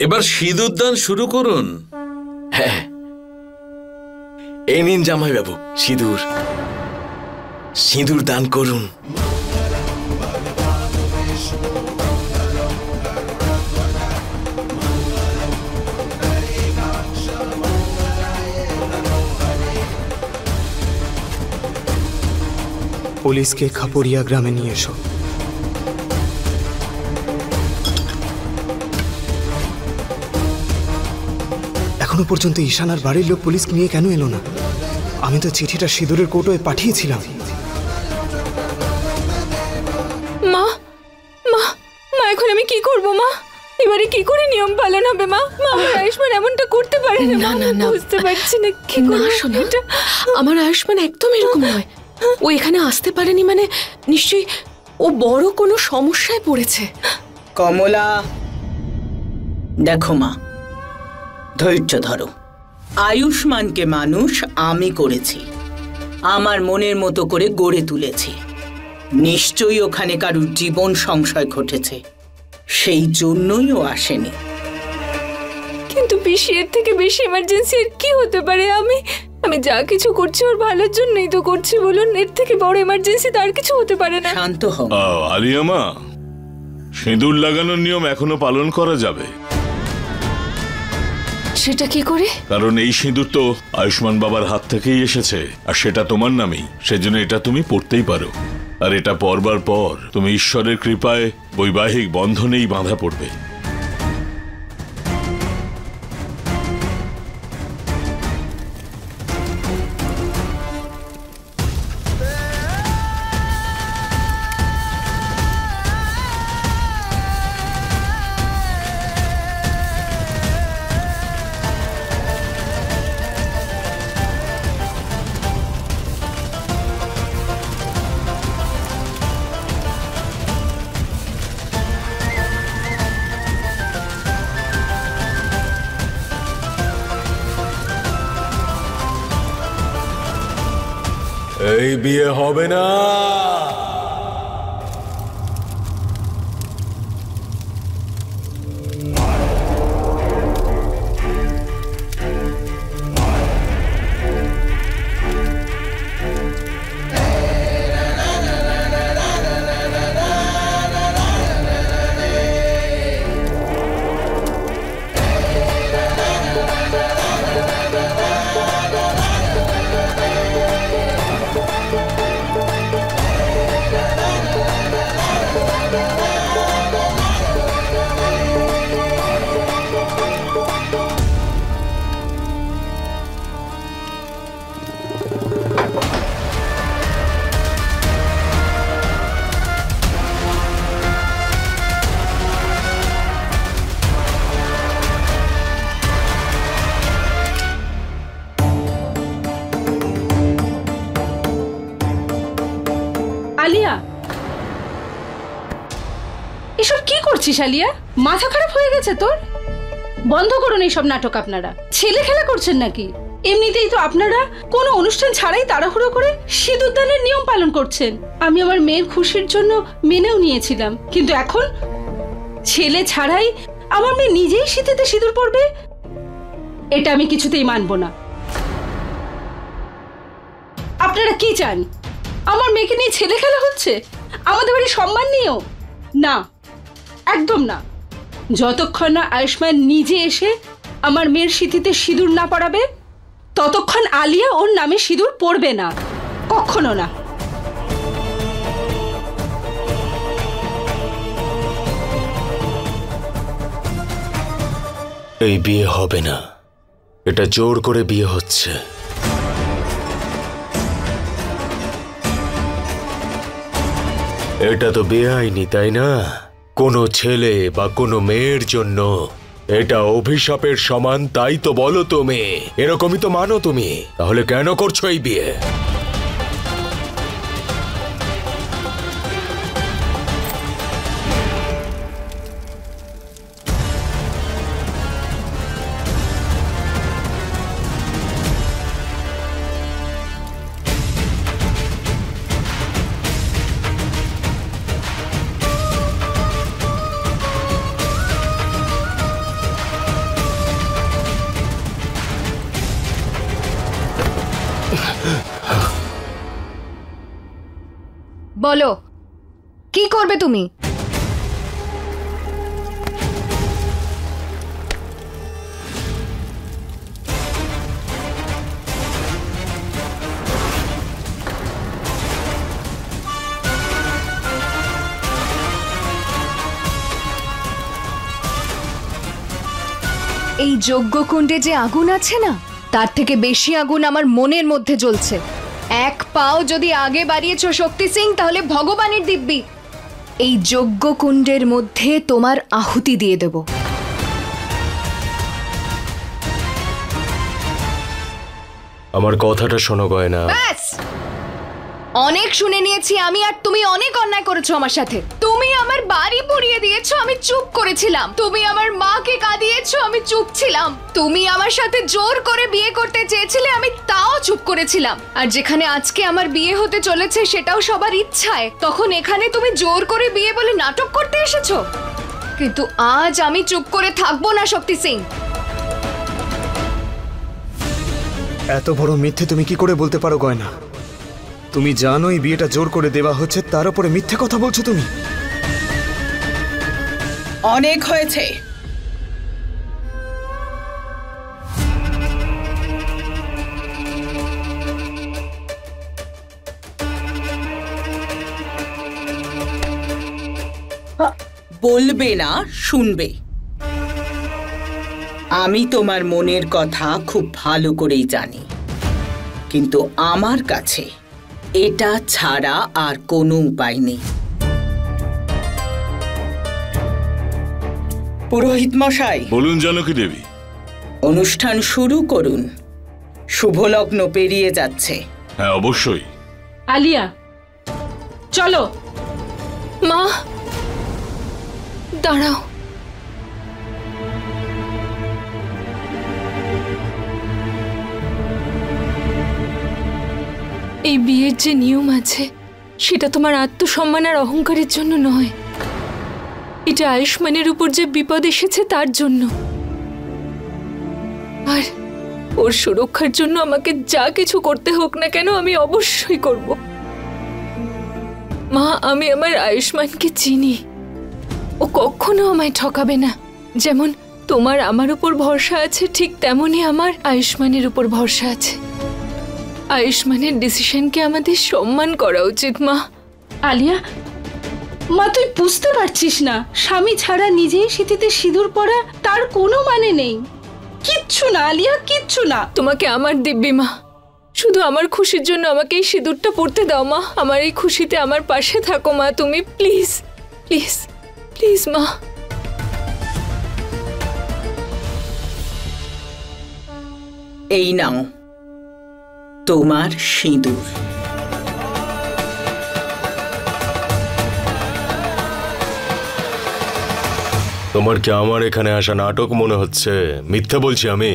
এবার সিঁদুর দান শুরু করুন। হ্যাঁ, এই নিন জামাইবাবু সিঁদুর, সিঁদুর দান করুন। পুলিশকে খাপুরিয়া গ্রামে নিয়ে এসো। এখনো পর্যন্ত ঈশানার বাড়ির লোক পুলিশকে নিয়ে কেন এলো না? আমি তো চিঠিটা সিঁদুরের কৌটোয় পাঠিয়েছিলাম। মা মা মা এখন আমি কি করব মা? এবারে কি করে নিয়ম পালন হবে মা? আমার আয়ুষ্মান এমনটা করতে পারে না। না না, বুঝতে পারছি না কি করে শোনা। আমার আয়ুষ্মান একদম এরকম নয়। ও এখানে আসতে পারেনি মানে নিশ্চয়ই ও বড় কোনো সমস্যায় পড়েছে। কমলা, দেখো মা, ধৈর্য ধরো। আয়ুষ্মানকে মানুষ আমি করেছি, আমার মনের মতো করে গড়ে তুলেছি। নিশ্চয়ই ওখানে কারুর জীবন সংশয় ঘটেছে, সেই জন্যই ও আসেনি। কিন্তু পিসি, এর থেকে বেশি ইমার্জেন্সি আর কি হতে পারে? আমি যা কিছু করছি ওর ভালোর জন্যই তো করছি, বলুন। এর থেকে বড় ইমার্জেন্সি তার কিছু হতে পারে না। শান্ত হও। আলিয়া মা, সিঁদুর লাগানোর নিয়ম এখনো পালন করা যাবে। সেটা কি করে? কারণ এই সিঁদুর তো আয়ুষ্মান বাবার হাত থেকেই এসেছে, আর সেটা তোমার নামেই, সেজন্য এটা তুমি পড়তেই পারো। আর এটা পরবার পর তুমি ঈশ্বরের কৃপায় বৈবাহিক বন্ধনেই বাঁধা পড়বে। এই বিয়ে হবে না। আলিয়া, এসব কি করছিস আলিয়া? মাথা খারাপ হয়ে গেছে তোর? বন্ধ করুন এইসব নাটক। আপনারা ছেলে খেলা করছেন নাকি? এমনিতেই তো আপনারা কোনো অনুষ্ঠান ছাড়াই তাড়াহুড়ো করে সিঁদুর দানের নিয়ম পালন করছেন। আমি আমার মেয়ের খুশির জন্য মেনেও নিয়েছিলাম, কিন্তু এখন ছেলে ছাড়াই আমার মেয়ে নিজেই সিঁথিতে সিঁদুর পরবে, এটা আমি কিছুতেই মানব না। আপনারা কি চান? আমার মেয়েকে নিয়ে ছেলে খেলা হচ্ছে? আমাদের বাড়ির সম্মান নিয়েও না, একদম না। যতক্ষণ না আয়ুষ্মান নিজে এসে আমার মেয়ের সিঁথিতে সিঁদুর না পরাবে, ততক্ষণ আলিয়া ওর নামে সিঁদুর পরবে না, কখনো না। এই বিয়ে হবে না, এটা জোর করে বিয়ে হচ্ছে। এটা তো বেআইনি, তাই না? কোনো ছেলে বা কোনো মেয়ের জন্য এটা অভিশাপের সমান, তাই তো বলো তুমি। এরকমই তো মানো তুমি, তাহলে কেন করছো এই বিয়ে? বলো কি করবে তুমি? এই যজ্ঞকুণ্ডে যে আগুন আছে না, তার থেকে বেশি আগুন আমার মনের মধ্যে জ্বলছে। এক পাও যদি আগে বাড়িয়েছ শক্তি সিং, তাহলে ভগবানের দিব্যি এই যজ্ঞকুণ্ডের মধ্যে তোমার আহুতি দিয়ে দেব। আমার কথাটা শোনো গয়না। ব্যাস, অনেক শুনে নিয়েছি আমি, আর তুমি অনেক অন্যায় করেছো আমার সাথে। তুমি আমার বাড়ি পুড়িয়ে দিয়েছো, আমি চুপ করেছিলাম। তুমি আমার মাকে কাঁদিয়েছো, আমি চুপ ছিলাম। তুমি আমার সাথে জোর করে বিয়ে করতে চেয়েছিলে, আমি তাও চুপ করেছিলাম। আর যেখানে আজকে আমার বিয়ে হতে চলেছে সেটাও সবার ইচ্ছায়, তখন এখানে তুমি জোর করে বিয়ে বলে নাটক করতে এসেছো। কিন্তু আজ আমি চুপ করে থাকবো না শক্তি সিং। এত বড় মিথ্যে তুমি কি করে বলতে পারো গয়না? তুমি জানো এই বিয়েটা জোর করে দেওয়া হচ্ছে, তার উপরে মিথ্যে কথা বলছো তুমি। অনেক হয়েছে। বলবে না, শুনবে। আমি তোমার মনের কথা খুব ভালো করেই জানি, কিন্তু আমার কাছে এটা ছাড়া আর কোনো উপায় নেই। পুরোহিত মশাই, বলুন জানকী দেবী। অনুষ্ঠান শুরু করুন, শুভলগ্ন পেরিয়ে যাচ্ছে। হ্যাঁ অবশ্যই। আলিয়া চলো। মা দাঁড়াও, এই বিয়ের যে নিয়ম আছে সেটা তোমার আত্মসম্মান আর অহংকারের জন্য নয়, এটা আয়ুষ্মানের উপর যে বিপদ এসেছে তার জন্য। আর ওর সুরক্ষার জন্য আমাকে যা কিছু করতে হোক না কেন আমি অবশ্যই করব। মা, আমি আমার আয়ুষ্মানকে চিনি, ও কখনো আমায় ঠকাবে না। যেমন তোমার আমার উপর ভরসা আছে, ঠিক তেমনই আমার আয়ুষ্মানের উপর ভরসা আছে। আয়ুষ্মানের ডিসিশনকে আমাদের সম্মান করা উচিত। মা আলিয়া, মা তুই বুঝতে পারছিস না, স্বামী ছাড়া নিজেই সিঁথিতে সিঁদুর পরা তার কোনো মানে নেই। কিচ্ছু না আলিয়া, কিচ্ছু না। তোমাকে আমার দিব্যি মা, শুধু আমার খুশির জন্য আমাকে এই সিঁদুরটা পরতে দাও মা। আমার এই খুশিতে আমার পাশে থাকো মা, তুমি প্লিজ প্লিজ প্লিজ মা। এই নাও তোমার সিঁদুর। তোমার কি আমার এখানে আসা নাটক মনে হচ্ছে? মিথ্যে বলছি আমি?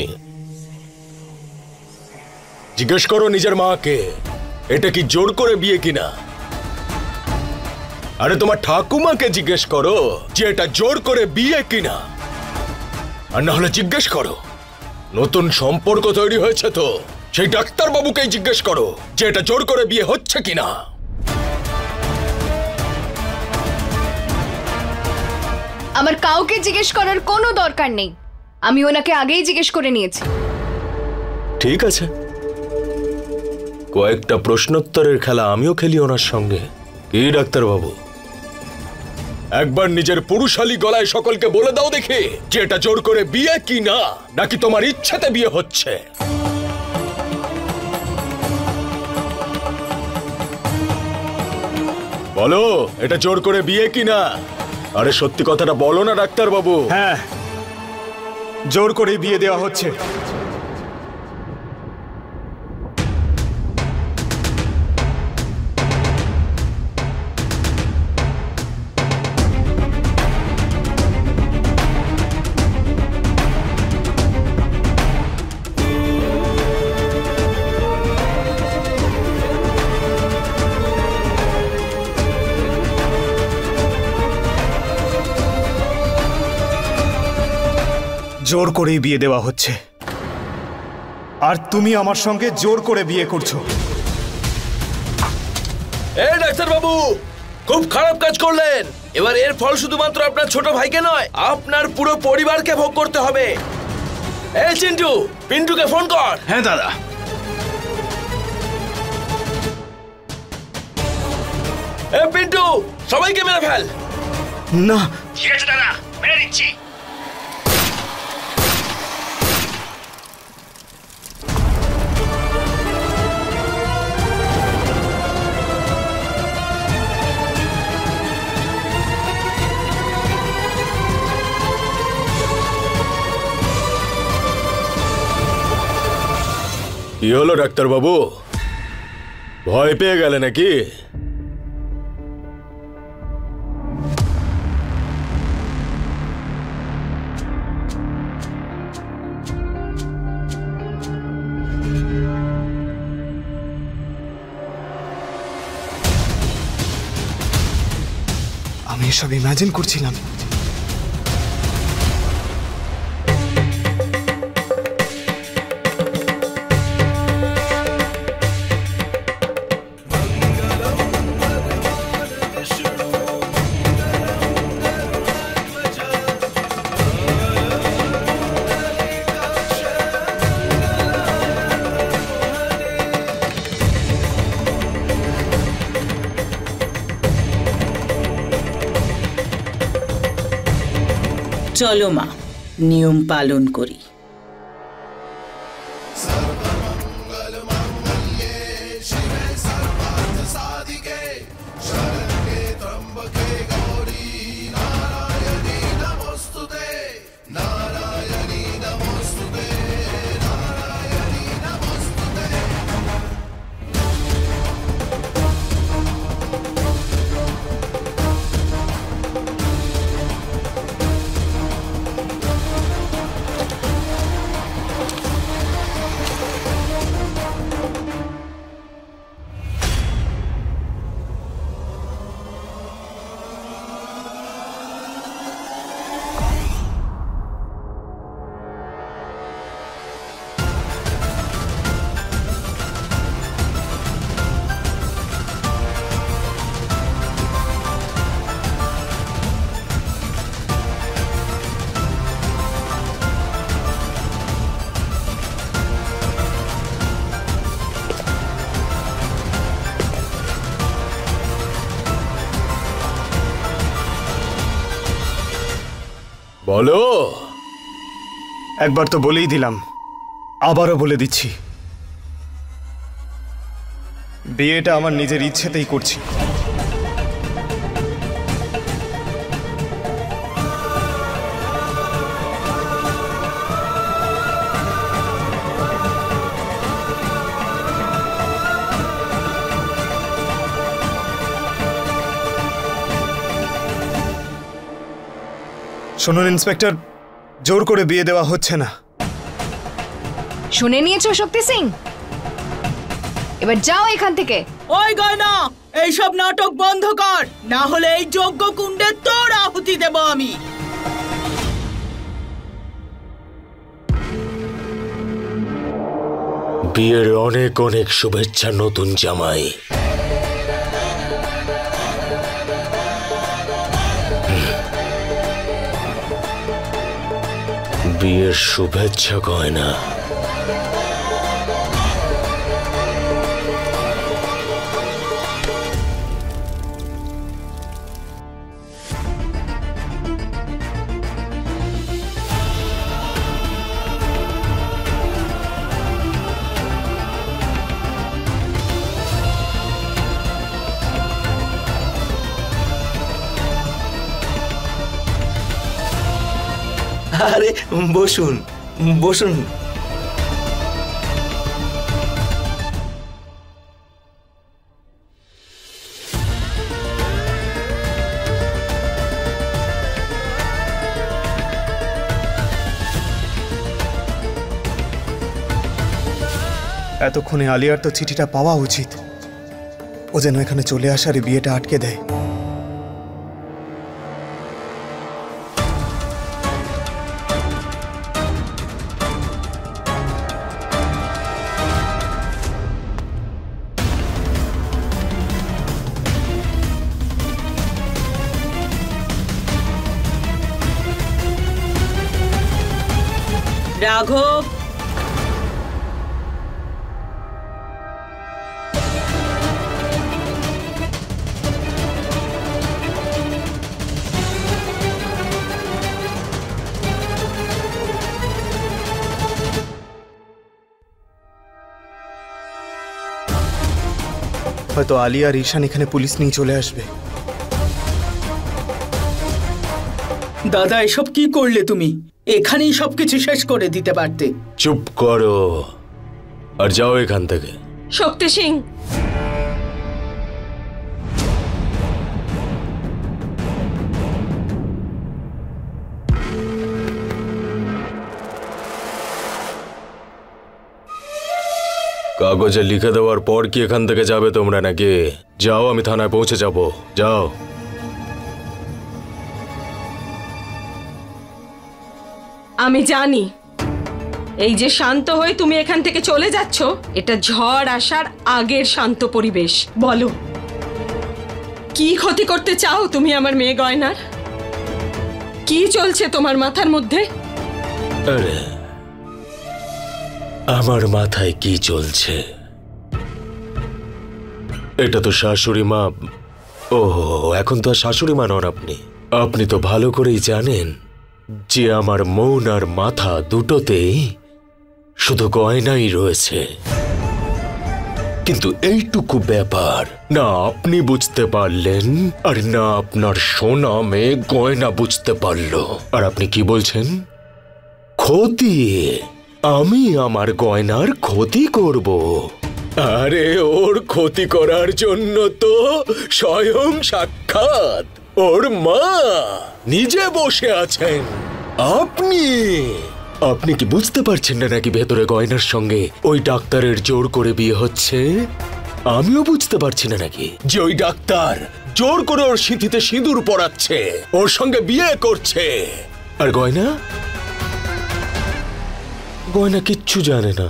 জিজ্ঞেস করো নিজের মাকে, এটা কি জোর করে বিয়ে কিনা। আরে তোমার ঠাকুমাকে জিজ্ঞেস করো যে এটা জোর করে বিয়ে কিনা। আর না হলে জিজ্ঞেস করো, নতুন সম্পর্ক তৈরি হয়েছে তো সেই ডাক্তার বাবুকেই জিজ্ঞেস করো যে এটা জোর করে বিয়ে হচ্ছে কিনা। আমার কাউকে জিজ্ঞেস করার কোনো দরকার নেই, আমি ওনাকে আগেই জিজ্ঞেস করে নিয়েছি। ঠিক আছে, কয়েকটা প্রশ্নোত্তরের খেলা আমিও খেলি ওনার সঙ্গে। কি ডাক্তার বাবু, একবার নিজের পুরুষালী গলায় সকলকে বলে দাও দেখি যে এটা জোর করে বিয়ে কি না, নাকি তোমার ইচ্ছাতে বিয়ে হচ্ছে। বলো, এটা জোর করে বিয়ে কি না? আরে সত্যি কথাটা বলো না ডাক্তার বাবু। হ্যাঁ, জোর করে বিয়ে দেওয়া হচ্ছে। জোর করেই বিয়ে দেওয়া হচ্ছে। আর তুমি আমার সঙ্গে জোর করে বিয়ে করছো। এই ডাক্তার বাবু, খুব খারাপ কাজ করলেন। এবার এর ফল শুধুমাত্র আপনার ছোট ভাইকে নয়, আপনার পুরো পরিবারকে ভোগ করতে হবে। এই চিন্টু, পিন্টুকে ফোন কর। হ্যাঁ দাদা। এই পিন্টু, সবাইকে মেরে ফেল। না, ঠিক আছে দাদা, মেরে দিচ্ছি। কি হলো ডাক্তার বাবু, ভয় পেয়ে গেলে নাকি? আমি এসব ইমাজিন করছিলাম। চলো মা, নিয়ম পালন করি। বলো। একবার তো বলেই দিলাম, আবারও বলে দিচ্ছি, বিয়েটা আমার নিজের ইচ্ছেতেই করছি। শুনুন ইন্সপেক্টর, জোর করে বিয়ে দেওয়া হচ্ছে না। শুনে নিয়েছো শক্তি সিং? এবার যাও এখান থেকে। ওই গয়না, এইসব নাটক বন্ধ কর, না হলে এই যজ্ঞ কুণ্ডে তোর আহুতি দেব আমি। বিয়ের অনেক অনেক শুভেচ্ছা নতুন জামাই। বিয়ের শুভেচ্ছা গয়না। আরে বসুন বসুন। এতক্ষণে আলিয়ার তো চিঠিটা পাওয়া উচিত, ও যেন এখানে চলে আসার বিয়েটা আটকে দেয়। রাঘব, হয়তো আলিয়া আর ঈশান এখানে পুলিশ নিয়ে চলে আসবে। দাদা এসব কি করলে তুমি? এখানেই সবকিছু শেষ করে দিতে পারতে। চুপ করো আর যাও এখান থেকে। শক্তি সিং, কাগজে লিখে দেওয়ার পর কি এখান থেকে যাবে তোমরা নাকি? যাও, আমি থানায় পৌঁছে যাব। যাও। আমি জানি এই যে শান্ত হয়ে তুমি এখান থেকে চলে যাচ্ছ, এটা ঝড় আসার আগের শান্ত পরিবেশ। বলো, কি ক্ষতি করতে চাও তুমি আমার মেয়ে গয়নার? কি চলছে তোমার মাথার মধ্যে? আরে আমার মাথায় কি চলছে? এটা তো শাশুড়ি মা। ও, এখন তো আর শাশুড়ি মা নন আপনি। আপনি তো ভালো করেই জানেন যে আমার মন আর মাথা দুটোতেই শুধু গয়নাই রয়েছে। কিন্তু এইটুকু ব্যাপার না আপনি বুঝতে পারলেন, আর না আপনার সোনা মেয়ে গয়না বুঝতে পারলো। আর আপনি কি বলছেন? ক্ষতি? আমি আমার গয়নার ক্ষতি করব? আরে ওর ক্ষতি করার জন্য তো স্বয়ং সাক্ষাৎ ওর মা নিজে বসে আছেন। আপনি কি বুঝতে পারছেন না নাকি ভেতরে গয়নার সঙ্গে ওই ডাক্তারের জোর করে বিয়ে হচ্ছে? আমিও বুঝতে পারছি না নাকি যে ওই ডাক্তার জোর করে ওর সিঁথিতে সিঁদুর পরাচ্ছে, ওর সঙ্গে বিয়ে করছে। আর গয়না কিচ্ছু জানে না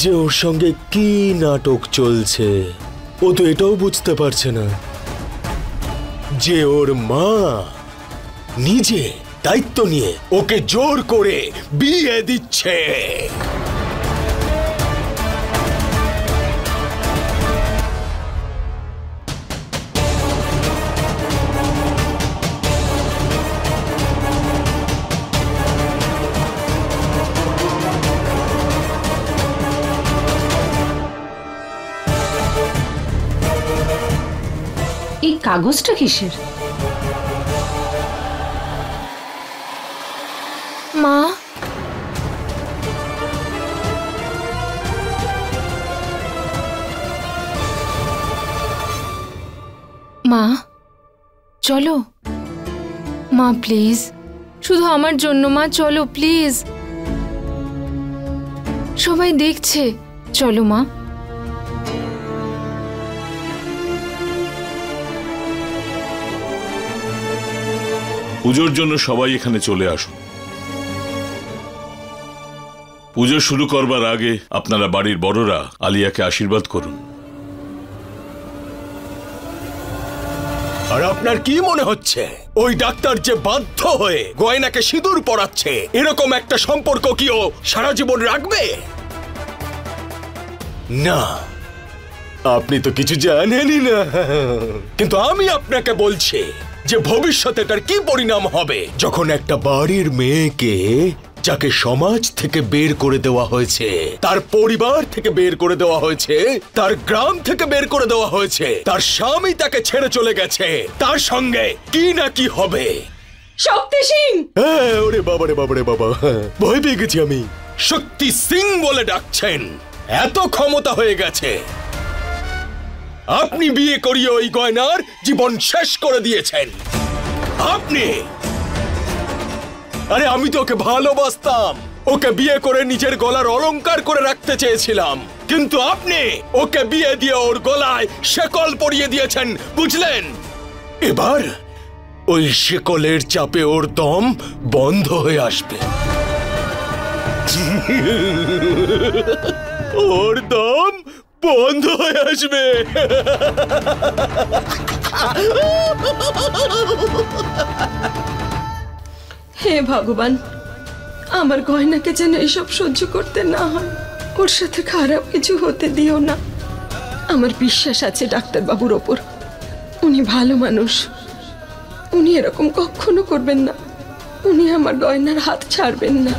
যে ওর সঙ্গে কি নাটক চলছে। ও তো এটাও বুঝতে পারছে না যে ওর মা নিজে দায়িত্ব নিয়ে ওকে জোর করে বিয়ে দিচ্ছে। এই কাগজটা কিসের? মা, মা চলো। মা প্লিজ, শুধু আমার জন্য মা, চলো প্লিজ। সবাই দেখছে, চলো মা। পুজোর জন্য সবাই এখানে চলে আসুন। পুজো শুরু করবার আগে আপনারা বাড়ির বড়রা আলিয়াকে আশীর্বাদ করুন। আর আপনার কি মনে হচ্ছে ওই ডাক্তার যে বাধ্য হয়ে গয়নাকে সিঁদুর পরাচ্ছে, এরকম একটা সম্পর্ক কি ও সারা জীবন রাখবে? না, আপনি তো কিছু জানেনই না। কিন্তু আমি আপনাকে বলছি যে ভবিষ্যতে তার কি পরিণাম হবে যখন একটা বাড়ির মেয়েকে, যাকে সমাজ থেকে বের করে দেওয়া হয়েছে, তার পরিবার থেকে বের করে দেওয়া হয়েছে, তার গ্রাম থেকে বের করে দেওয়া হয়েছে, তার স্বামী তাকে ছেড়ে চলে গেছে, তার সঙ্গে কি না কি হবে। শক্তি সিং! হ্যাঁ, ওরে বাবা রে বাবা রে বাবা, ভয় পেয়ে গেছি আমি। শক্তি সিং বলে ডাকছেন? এত ক্ষমতা হয়ে গেছে? আপনি বিয়ে করিয়ে ওই গয়নার জীবন শেষ করে দিয়েছেন। আপনি! আরে আমি তো ওকে ভালোবাসতাম, ওকে বিয়ে করে নিজের গলার অলংকার করে রাখতে চেয়েছিলাম, কিন্তু আপনি ওকে বিয়ে দিয়ে ওর গলায় শেকল পরিয়ে দিয়েছেন, বুঝলেন? এবার ওই শেকলের চাপে ওর দম বন্ধ হয়ে আসবে। ওর দম বন্ধ হয়ে আসবে। হে ভগবান, আমার গয়নাকে যেন এসব সহ্য করতে না হয়। ওর সাথে খারাপ কিছু হতে দিও না। আমার বিশ্বাস আছে ডাক্তারবাবুর ওপর, উনি ভালো মানুষ, উনি এরকম কখনো করবেন না। উনি আমার গয়নার হাত ছাড়বেন না।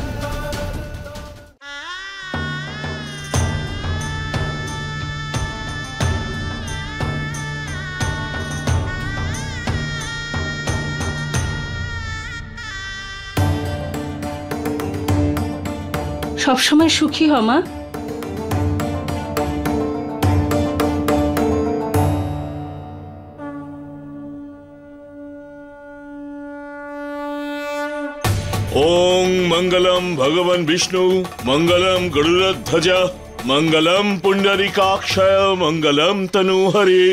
সবসময় সুখী হ মা। ओम मंगलम भगवान विष्णु मंगलम गरुड़ध्वज मंगलम पुंडरीकाक्षय मंगलम तनुहरि।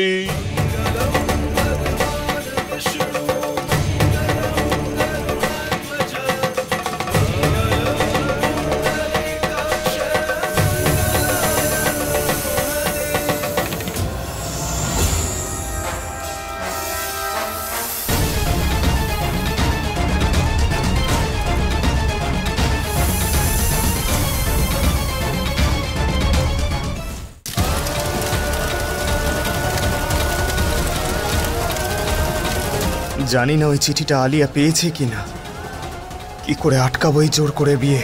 জানি না ওই চিঠিটা আলিয়া পেয়েছে কিনা। কি করে আটকাবো এই জোর করে বিয়ে।